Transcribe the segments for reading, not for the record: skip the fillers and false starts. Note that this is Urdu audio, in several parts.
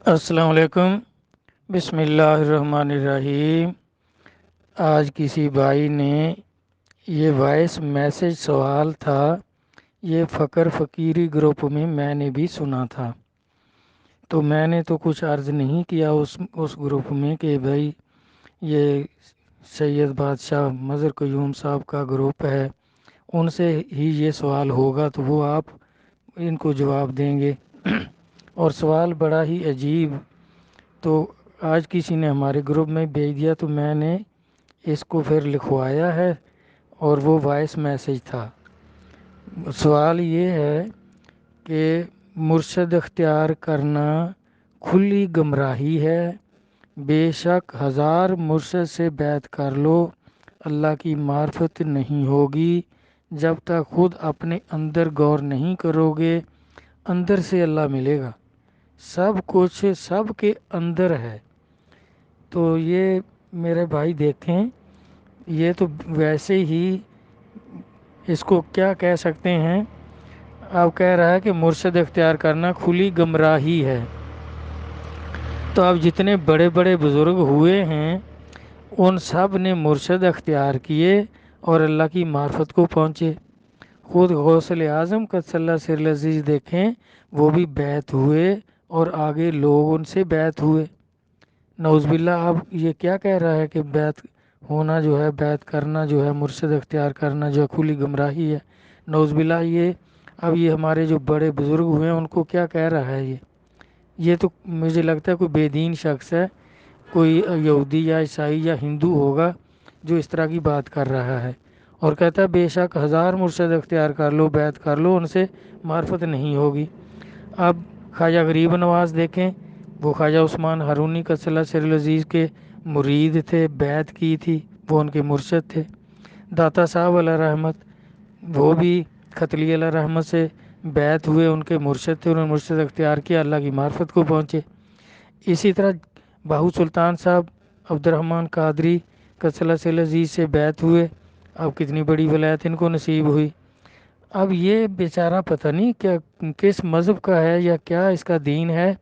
السلام علیکم۔ بسم اللہ الرحمن الرحیم۔ آج کسی بھائی نے یہ وائس میسج سوال تھا، یہ فقر فقیری گروپ میں نے بھی سنا تھا، تو میں نے تو کچھ عرض نہیں کیا اس گروپ میں کہ بھائی یہ سید بادشاہ مظہر قیوم صاحب کا گروپ ہے، ان سے ہی یہ سوال ہوگا تو وہ آپ ان کو جواب دیں گے۔ اور سوال بڑا ہی عجیب، تو آج کسی نے ہمارے گروپ میں بھیج دیا تو میں نے اس کو پھر لکھوایا ہے، اور وہ وائس میسج تھا۔ سوال یہ ہے کہ مرشد اختیار کرنا کھلی گمراہی ہے، بے شک ہزار مرشد سے بیعت کر لو، اللہ کی معرفت نہیں ہوگی جب تک خود اپنے اندر غور نہیں کرو گے۔ اندر سے اللہ ملے گا، سب کچھ سب کے اندر ہے۔ تو یہ میرے بھائی دیکھیں، یہ تو ویسے ہی اس کو کیا کہہ سکتے ہیں، اب کہہ رہا ہے کہ مرشد اختیار کرنا کھلی گمراہی ہے۔ تو اب جتنے بڑے بڑے بزرگ ہوئے ہیں ان سب نے مرشد اختیار کیے اور اللہ کی معرفت کو پہنچے۔ خود غوث اعظم قدس اللہ سر العزیز دیکھیں، وہ بھی بیعت ہوئے اور آگے لوگ ان سے بیعت ہوئے۔ نعوذ باللہ، اب یہ کیا کہہ رہا ہے کہ بیعت ہونا جو ہے، بیعت کرنا جو ہے، مرشد اختیار کرنا جو ہے کھلی گمراہی ہے۔ نعوذ باللہ، اب یہ ہمارے جو بڑے بزرگ ہوئے ہیں ان کو کیا کہہ رہا ہے یہ تو مجھے لگتا ہے کوئی بے دین شخص ہے، کوئی یہودی یا عیسائی یا ہندو ہوگا جو اس طرح کی بات کر رہا ہے، اور کہتا ہے بے شک ہزار مرشد اختیار کر لو، بیعت کر لو، ان سے معرفت نہیں ہوگی۔ اب خواجہ غریب نواز دیکھیں، وہ خواجہ عثمان ہارونی قدس اللہ سر العزیز کے مرید تھے، بیعت کی تھی، وہ ان کے مرشد تھے۔ داتا صاحب علیہ رحمت، وہ بھی ختلی علیہ رحمت سے بیعت ہوئے، ان کے مرشد تھے، انہوں نے مرشد اختیار کیا، اللہ کی معرفت کو پہنچے۔ اسی طرح باہو سلطان صاحب عبد الرحمن قادری قدس اللہ سر العزیز سے بیعت ہوئے، اب کتنی بڑی ولایت ان کو نصیب ہوئی۔ اب یہ بیچارہ پتہ نہیں کیا کس مذہب کا ہے یا کیا اس کا دین ہے،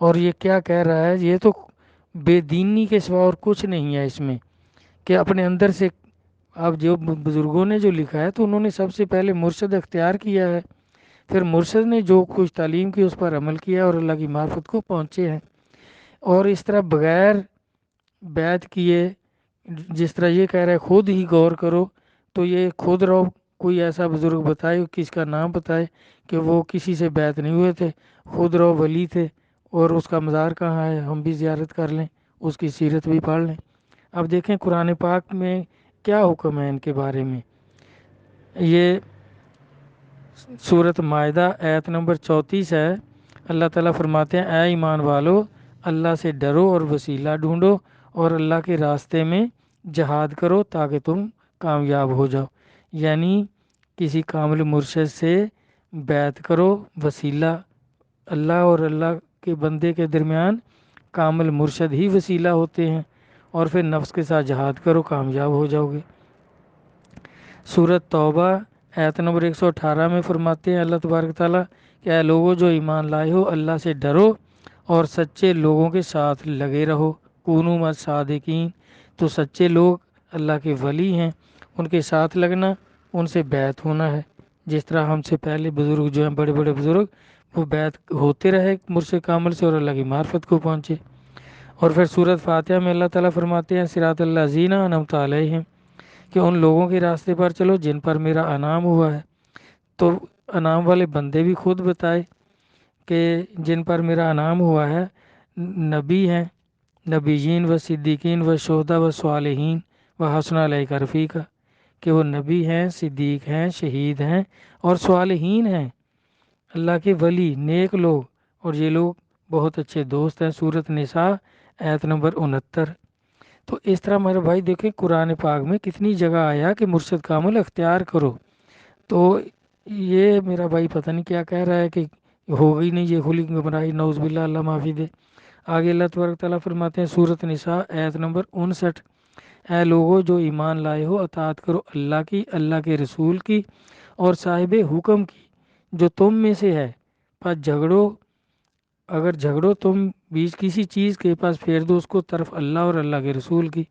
اور یہ کیا کہہ رہا ہے، یہ تو بے دینی کے سوا اور کچھ نہیں ہے اس میں، کہ اپنے اندر سے اب جو بزرگوں نے جو لکھا ہے تو انہوں نے سب سے پہلے مرشد اختیار کیا ہے، پھر مرشد نے جو کچھ تعلیم کی اس پر عمل کیا اور اللہ کی معرفت کو پہنچے ہیں۔ اور اس طرح بغیر بیعت کیے، جس طرح یہ کہہ رہا ہے خود ہی غور کرو، تو یہ خود رہو، کوئی ایسا بزرگ بتائے، کس کا نام بتائے کہ وہ کسی سے بیعت نہیں ہوئے تھے، خود رہو ولی تھے، اور اس کا مزار کہاں ہے، ہم بھی زیارت کر لیں، اس کی سیرت بھی پڑھ لیں۔ اب دیکھیں قرآن پاک میں کیا حکم ہے ان کے بارے میں۔ یہ سورۃ مائدہ آیت نمبر 34 ہے۔ اللہ تعالیٰ فرماتے ہیں، اے ایمان والو، اللہ سے ڈرو اور وسیلہ ڈھونڈو اور اللہ کے راستے میں جہاد کرو تاکہ تم کامیاب ہو جاؤ۔ یعنی کسی کامل مرشد سے بیعت کرو، وسیلہ اللہ اور اللہ کے بندے کے درمیان کامل مرشد ہی وسیلہ ہوتے ہیں، اور پھر نفس کے ساتھ جہاد کرو، کامیاب ہو جاؤ گے۔ سورۃ توبہ آیت نمبر 118 میں فرماتے ہیں اللہ تبارک تعالیٰ کہ اے لوگو جو ایمان لائے ہو، اللہ سے ڈرو اور سچے لوگوں کے ساتھ لگے رہو، کونوا مع الصادقین۔ تو سچے لوگ اللہ کے ولی ہیں، ان کے ساتھ لگنا، ان سے بیعت ہونا ہے، جس طرح ہم سے پہلے بزرگ جو ہیں، بڑے بڑے بزرگ، وہ بیعت ہوتے رہے مرشد کامل سے اور اللہ کی معرفت کو پہنچے۔ اور پھر سورۃ فاتحہ میں اللہ تعالیٰ فرماتے ہیں صراط الذین انعمت علیہم، کہ ان لوگوں کے راستے پر چلو جن پر میرا انعام ہوا ہے۔ تو انعام والے بندے بھی خود بتائے کہ جن پر میرا انعام ہوا ہے، نبی ہیں، نبیین و صدیقین و شہداء و صالحین و حسن اولئک رفیقا، کہ وہ نبی ہیں، صدیق ہیں، شہید ہیں اور صالحین ہیں، اللہ کے ولی، نیک لوگ، اور یہ لوگ بہت اچھے دوست ہیں۔ سورۃ نساء آیت نمبر 69۔ تو اس طرح میرے بھائی دیکھیں قرآن پاک میں کتنی جگہ آیا کہ مرشد کامل اختیار کرو، تو یہ میرا بھائی پتہ نہیں کیا کہہ رہا ہے کہ ہوگی نہیں یہ کھلی گمراہی، نعوذ باللہ، اللہ معافی دے۔ آگے اللہ تبارک تعالیٰ فرماتے ہیں سورۃ نساء آیت نمبر 59، اے لوگو جو ایمان لائے ہو، اطاعت کرو اللہ کی، اللہ کے رسول کی اور صاحب حکم کی جو تم میں سے ہے، پس جھگڑو اگر جھگڑو تم بیچ کسی چیز کے پاس پھیر دو اس کو طرف اللہ اور اللہ کے رسول کی۔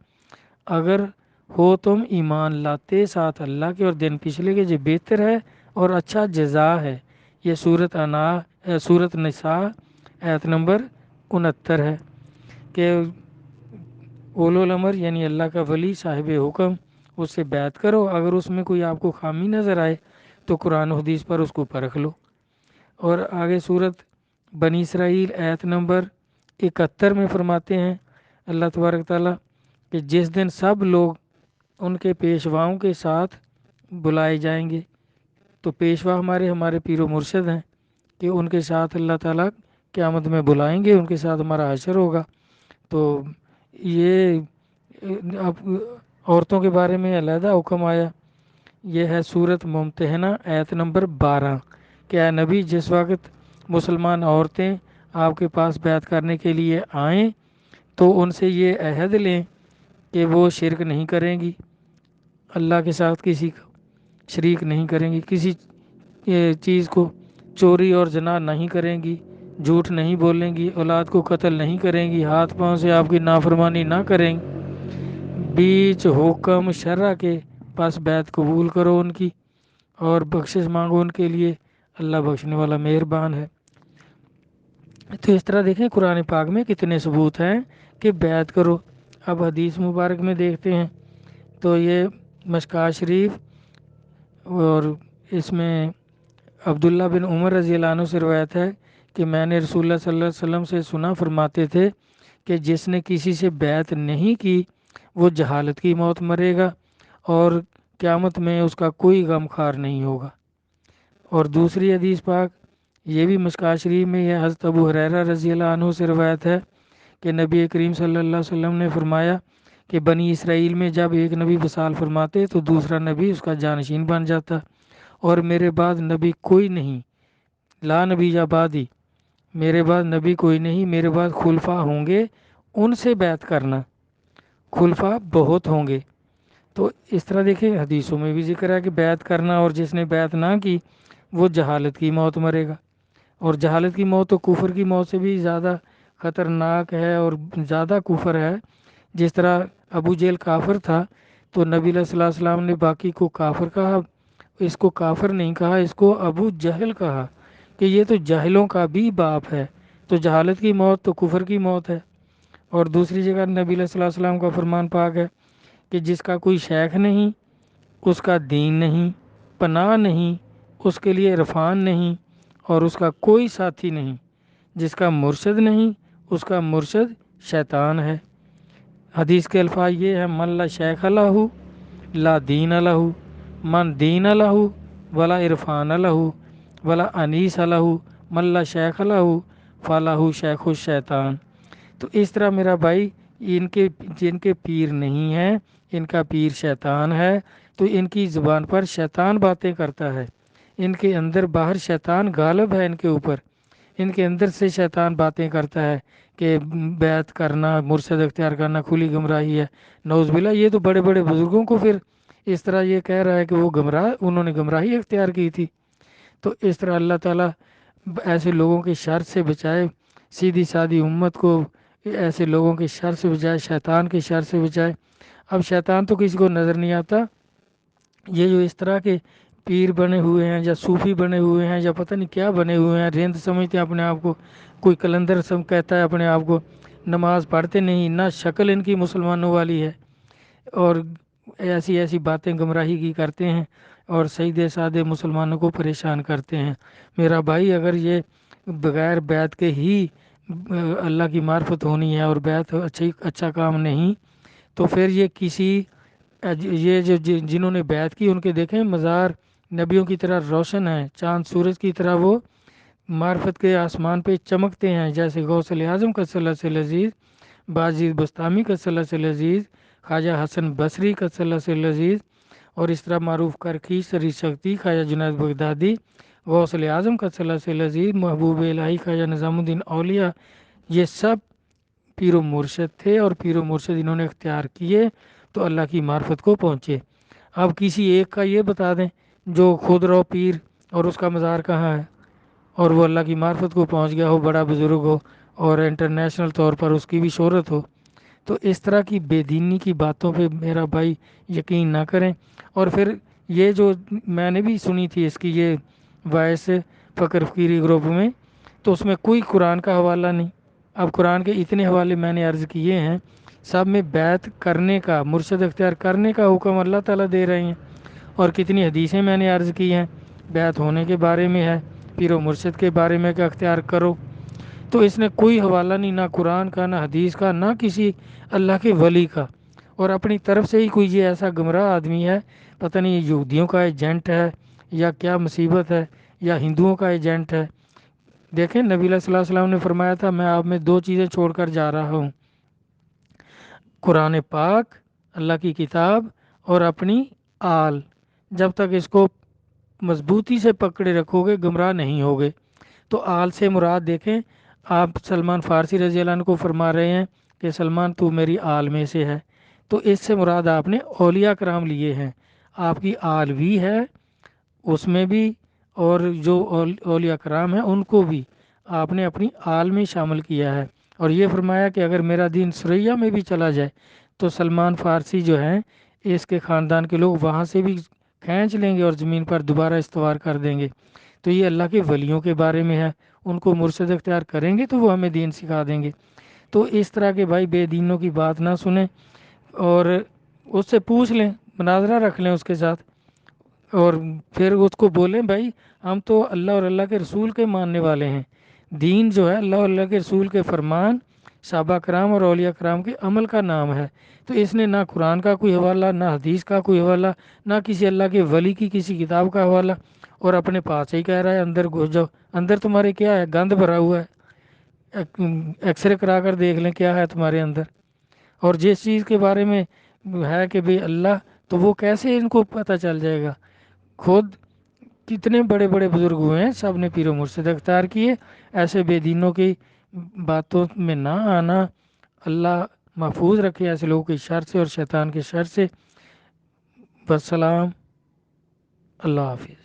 اگر ہو تم ایمان لاتے ساتھ اللہ کے اور دن پچھلے کے جو بہتر ہے اور اچھا جزا ہے۔ یہ سورت نساء آیت نمبر 69 ہے کہ اولو الامر یعنی اللہ کا ولی صاحب حکم اس سے بیعت کرو، اگر اس میں کوئی آپ کو خامی نظر آئے تو قرآن و حدیث پر اس کو پرکھ لو۔ اور آگے سورت بنی اسرائیل آیت نمبر 71 میں فرماتے ہیں اللہ تبارک تعالیٰ کہ جس دن سب لوگ ان کے پیشواؤں کے ساتھ بلائے جائیں گے، تو پیشوا ہمارے پیر و مرشد ہیں کہ ان کے ساتھ اللہ تعالیٰ قیامت میں بلائیں گے، ان کے ساتھ ہمارا حشر ہوگا۔ تو یہ اب عورتوں کے بارے میں علیحدہ حکم آیا۔ یہ ہے سورت ممتحنہ آیت نمبر 12 کہ اے نبی جس وقت مسلمان عورتیں آپ کے پاس بیعت کرنے کے لیے آئیں تو ان سے یہ عہد لیں کہ وہ شرک نہیں کریں گی، اللہ کے ساتھ کسی کو شریک نہیں کریں گی، کسی چیز کو چوری اور زنا نہیں کریں گی، جھوٹ نہیں بولیں گی، اولاد کو قتل نہیں کریں گی، ہاتھ پاؤں سے آپ کی نافرمانی نہ کریں گی، بیچ حکم شرع کے پاس بیعت قبول کرو ان کی اور بخشش مانگو ان کے لیے، اللہ بخشنے والا مہربان ہے۔ تو اس طرح دیکھیں قرآن پاک میں کتنے ثبوت ہیں کہ بیعت کرو۔ اب حدیث مبارک میں دیکھتے ہیں تو یہ مشکوٰۃ شریف اور اس میں عبداللہ بن عمر رضی اللہ عنہ سے روایت ہے کہ میں نے رسول اللہ صلی اللہ علیہ وسلم سے سنا فرماتے تھے کہ جس نے کسی سے بیعت نہیں کی وہ جہالت کی موت مرے گا اور قیامت میں اس کا کوئی غم خار نہیں ہوگا۔ اور دوسری حدیث پاک یہ بھی مشکوٰۃ شریف میں یہ حضرت ابو ہریرہ رضی اللہ عنہ سے روایت ہے کہ نبی کریم صلی اللہ علیہ وسلم نے فرمایا کہ بنی اسرائیل میں جب ایک نبی وصال فرماتے تو دوسرا نبی اس کا جانشین بن جاتا، اور میرے بعد نبی کوئی نہیں، لا نبی یا بعدی، میرے بعد نبی کوئی نہیں، میرے بعد خلفاء ہوں گے، ان سے بیعت کرنا، خلفاء بہت ہوں گے۔ تو اس طرح دیکھیں حدیثوں میں بھی ذکر ہے کہ بیعت کرنا، اور جس نے بیعت نہ کی وہ جہالت کی موت مرے گا، اور جہالت کی موت تو کفر کی موت سے بھی زیادہ خطرناک ہے اور زیادہ کفر ہے۔ جس طرح ابو جہل کافر تھا تو نبی صلی اللہ علیہ وسلم نے باقی کو کافر کہا، اس کو کافر نہیں کہا، اس کو ابو جہل کہا کہ یہ تو جاہلوں کا بھی باپ ہے۔ تو جہالت کی موت تو کفر کی موت ہے۔ اور دوسری جگہ نبی صلی اللہ علیہ وسلم کا فرمان پاک ہے کہ جس کا کوئی شیخ نہیں، اس کا دین نہیں، پناہ نہیں، اس کے لیے عرفان نہیں، اور اس کا کوئی ساتھی نہیں، جس کا مرشد نہیں، اس کا مرشد شیطان ہے۔ حدیث کے الفاظ یہ ہیں من لا شیخ لہ لا دین لہ، من دین لہ ولا عرفان لہ ولا انیس لہ، من لا شیخ لہ فلہ شیخ الشیطان۔ تو اس طرح میرا بھائی جن کے پیر نہیں ہیں ان کا پیر شیطان ہے، تو ان کی زبان پر شیطان باتیں کرتا ہے، ان کے اندر باہر شیطان غالب ہے ان کے اوپر، ان کے اندر سے شیطان باتیں کرتا ہے کہ بیعت کرنا، مرشد اختیار کرنا کھلی گمراہی ہے، نعوذ باللہ۔ یہ تو بڑے بڑے بزرگوں کو پھر اس طرح یہ کہہ رہا ہے کہ وہ انہوں نے گمراہی اختیار کی تھی۔ تو اس طرح اللہ تعالیٰ ایسے لوگوں کے شر سے بچائے، سیدھی سادھی امت کو ایسے لوگوں کے شر سے بچائے، شیطان کے شر سے بچائے۔ اب شیطان تو کسی کو نظر نہیں آتا، یہ جو اس طرح کے پیر بنے ہوئے ہیں یا صوفی بنے ہوئے ہیں یا پتہ نہیں کیا بنے ہوئے ہیں، رند سمجھتے ہیں اپنے آپ کو، کوئی کلندر کہتا ہے اپنے آپ کو، نماز پڑھتے نہیں، نہ شکل ان کی مسلمانوں والی ہے، اور ایسی ایسی باتیں گمراہی کی کرتے ہیں اور سیدھے سادے مسلمانوں کو پریشان کرتے ہیں۔ میرا بھائی اگر یہ بغیر بیعت کے ہی اللہ کی معرفت ہونی ہے اور بیعت اچھا کام نہیں، تو پھر یہ جو جنہوں نے بیعت کی ان کے دیکھیں مزار نبیوں کی طرح روشن ہیں، چاند سورج کی طرح وہ معرفت کے آسمان پہ چمکتے ہیں، جیسے غوث اعظم قدس اللہ سے عزیز، باجید بستامی قدس اللہ سے عزیز، خواجہ حسن بصری قدس اللہ سے عزیز، اور اس طرح معروف کرخی سری شکتی خواجہ جنید بغدادی، غوث اعظم قدس اللہ سے عزیز، محبوب الہی خواجہ نظام الدین اولیاء، یہ سب پیر و مرشد تھے، اور پیر و مرشد انہوں نے اختیار کیے تو اللہ کی معرفت کو پہنچے۔ اب کسی ایک کا یہ بتا دیں جو خود رو پیر اور اس کا مزار کہاں ہے، اور وہ اللہ کی معرفت کو پہنچ گیا ہو، بڑا بزرگ ہو اور انٹرنیشنل طور پر اس کی بھی شہرت ہو، تو اس طرح کی بے دینی کی باتوں پہ میرا بھائی یقین نہ کریں۔ اور پھر یہ جو میں نے بھی سنی تھی اس کی یہ وائس فقر فقیری گروپ میں، تو اس میں کوئی قرآن کا حوالہ نہیں۔ اب قرآن کے اتنے حوالے میں نے عرض کیے ہیں، سب میں بیعت کرنے کا، مرشد اختیار کرنے کا حکم اللہ تعالیٰ دے رہے ہیں، اور کتنی حدیثیں میں نے عرض کی ہیں بیعت ہونے کے بارے میں ہے، پیر و مرشد کے بارے میں کہ اختیار کرو۔ تو اس نے کوئی حوالہ نہیں، نہ قرآن کا، نہ حدیث کا، نہ کسی اللہ کے ولی کا، اور اپنی طرف سے ہی کوئی یہ ایسا گمراہ آدمی ہے، پتہ نہیں یہ یہودیوں کا ایجنٹ ہے یا کیا مصیبت ہے، یا ہندوؤں کا ایجنٹ ہے۔ دیکھیں نبی صلی اللہ علیہ وسلم نے فرمایا تھا میں آپ میں دو چیزیں چھوڑ کر جا رہا ہوں، قرآن پاک، اللہ کی کتاب، اور اپنی آل۔ جب تک اس کو مضبوطی سے پکڑے رکھو گے گمراہ نہیں ہوگے۔ تو آل سے مراد دیکھیں، آپ سلمان فارسی رضی اللہ عنہ کو فرما رہے ہیں کہ سلمان تو میری آل میں سے ہے، تو اس سے مراد آپ نے اولیاء کرام لیے ہیں، آپ کی آل بھی ہے اس میں بھی، اور جو اولیاء کرام ہیں ان کو بھی آپ نے اپنی آل میں شامل کیا ہے۔ اور یہ فرمایا کہ اگر میرا دین سریا میں بھی چلا جائے تو سلمان فارسی جو ہیں اس کے خاندان کے لوگ وہاں سے بھی کھینچ لیں گے اور زمین پر دوبارہ استوار کر دیں گے۔ تو یہ اللہ کے ولیوں کے بارے میں ہے، ان کو مرشد اختیار کریں گے تو وہ ہمیں دین سکھا دیں گے۔ تو اس طرح کے بھائی بے دینوں کی بات نہ سنیں، اور اس سے پوچھ لیں، مناظرہ رکھ لیں اس کے ساتھ، اور پھر اس کو بولیں بھائی ہم تو اللہ اور اللہ کے رسول کے ماننے والے ہیں، دین جو ہے اللہ اور اللہ کے رسول کے فرمان، صحابہ کرام اور اولیاء کرام کے عمل کا نام ہے۔ تو اس نے نہ قرآن کا کوئی حوالہ، نہ حدیث کا کوئی حوالہ، نہ کسی اللہ کے ولی کی کسی کتاب کا حوالہ، اور اپنے پاس ہی کہہ رہا ہے اندر گھس جاؤ۔ اندر تمہارے کیا ہے؟ گند بھرا ہوا ہے، ایکس رے کرا کر دیکھ لیں کیا ہے تمہارے اندر۔ اور جس چیز کے بارے میں ہے کہ بھئی اللہ، تو وہ کیسے ان کو پتہ چل جائے گا؟ خود کتنے بڑے بڑے بزرگ ہوئے ہیں، سب نے پیر و مرشد اختیار کیے۔ ایسے بے دینوں کی باتوں میں نہ آنا، اللہ محفوظ رکھے ایسے لوگوں کی شر سے اور شیطان کے شر سے۔ والسلام، اللہ حافظ۔